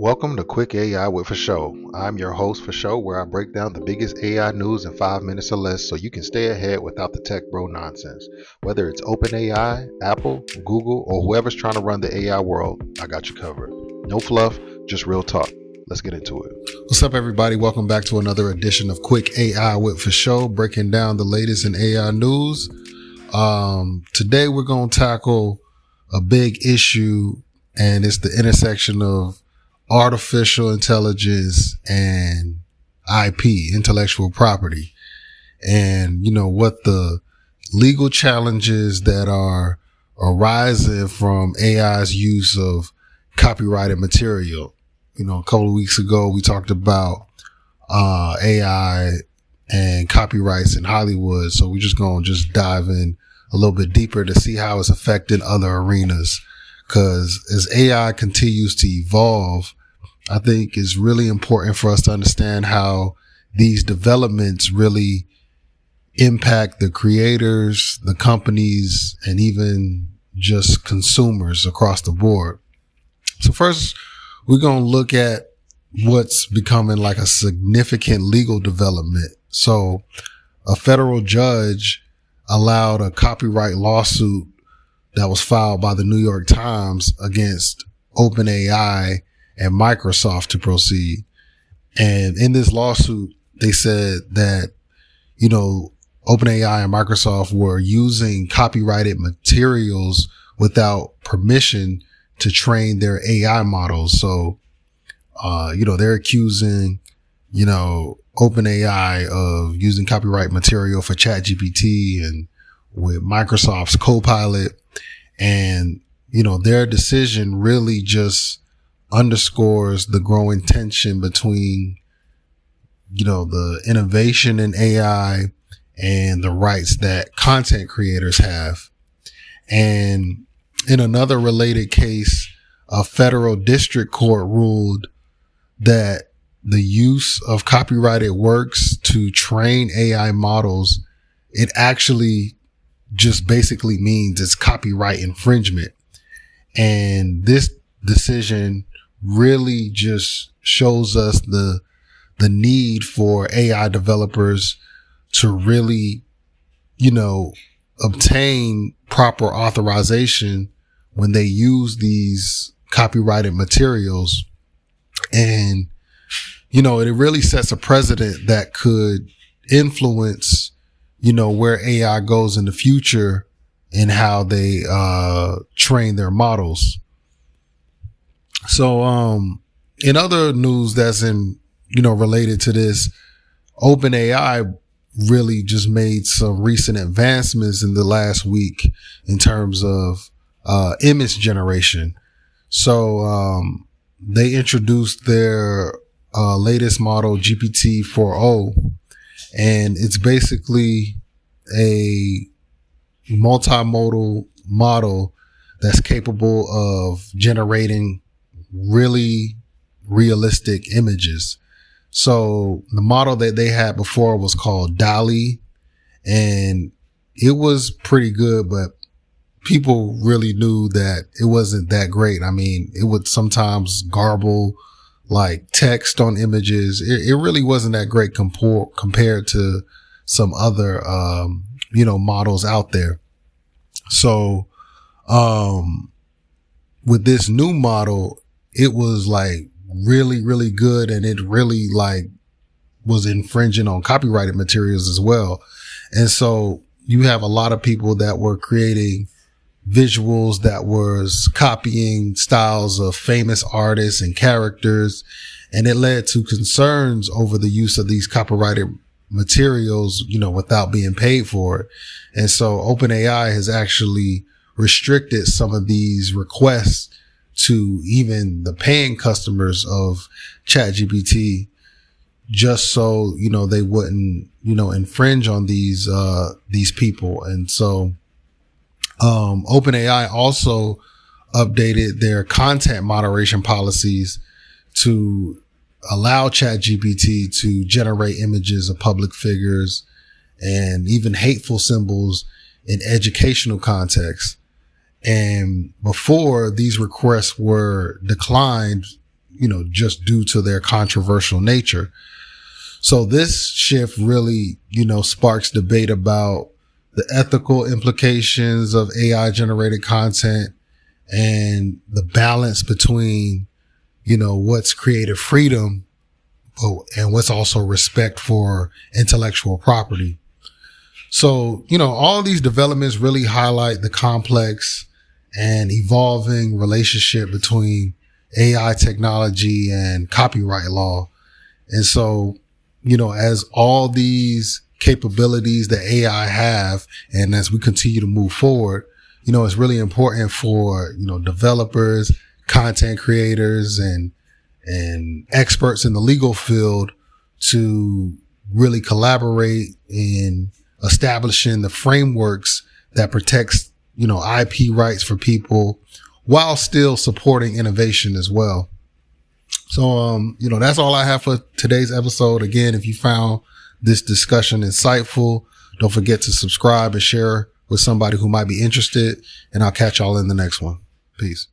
Welcome to Quick AI with For Show. I'm your host For Show, where I break down the biggest AI news in 5 minutes or less so you can stay ahead without the tech bro nonsense. Whether it's OpenAI, Apple, Google, or whoever's trying to run the AI world, I got you covered. No fluff, just real talk. Let's get into it. What's up, everybody? Welcome back to another edition of Quick AI with For Show, breaking down the latest in AI news. Today we're going to tackle a big issue, and it's the intersection of artificial intelligence and IP, intellectual property, and what the legal challenges that are arising from AI's use of copyrighted material. A couple of weeks ago we talked about AI and copyrights in Hollywood, so we're just going to dive in a little bit deeper to see how it's affecting other arenas. Because as AI continues to evolve, I think it's really important for us to understand how these developments really impact the creators, the companies, and even just consumers across the board. So first, we're going to look at what's becoming like a significant legal development. So a federal judge allowed a copyright lawsuit that was filed by the New York Times against OpenAI and Microsoft to proceed. And in this lawsuit, they said that, OpenAI and Microsoft were using copyrighted materials without permission to train their AI models. So, they're accusing, OpenAI of using copyright material for ChatGPT and with Microsoft's Copilot. And, their decision really just underscores the growing tension between, the innovation in AI and the rights that content creators have. And in another related case, a federal district court ruled that the use of copyrighted works to train AI models, it actually just basically means it's copyright infringement. And this decision really just shows us the need for AI developers to really, obtain proper authorization when they use these copyrighted materials. And, it really sets a precedent that could influence, where AI goes in the future and how they train their models. So, in other news that's related to this, OpenAI really just made some recent advancements in the last week in terms of image generation. So, they introduced their latest model, GPT-4o, and it's basically a multimodal model that's capable of generating really realistic images. So the model that they had before was called DALL-E, and it was pretty good, but people really knew that it wasn't that great. I mean, it would sometimes garble like text on images. It really wasn't that great compared to some other, models out there. So, with this new model, it was like really, really good. And it really like was infringing on copyrighted materials as well. And so you have a lot of people that were creating visuals that was copying styles of famous artists and characters. And it led to concerns over the use of these copyrighted materials, without being paid for it. And so OpenAI has actually restricted some of these requests to even the paying customers of ChatGPT, just so, they wouldn't, infringe on these people. And so, OpenAI also updated their content moderation policies to allow ChatGPT to generate images of public figures and even hateful symbols in educational contexts. And before, these requests were declined, just due to their controversial nature. So this shift really, sparks debate about the ethical implications of AI generated content and the balance between, what's creative freedom and what's also respect for intellectual property. So, all these developments really highlight the complex and evolving relationship between AI technology and copyright law. And so, as all these capabilities that AI have, and as we continue to move forward, it's really important for, developers, content creators, and experts in the legal field to really collaborate in establishing the frameworks that protects, IP rights for people while still supporting innovation as well. So, that's all I have for today's episode. Again, if you found this discussion insightful, don't forget to subscribe and share with somebody who might be interested, and I'll catch y'all in the next one. Peace.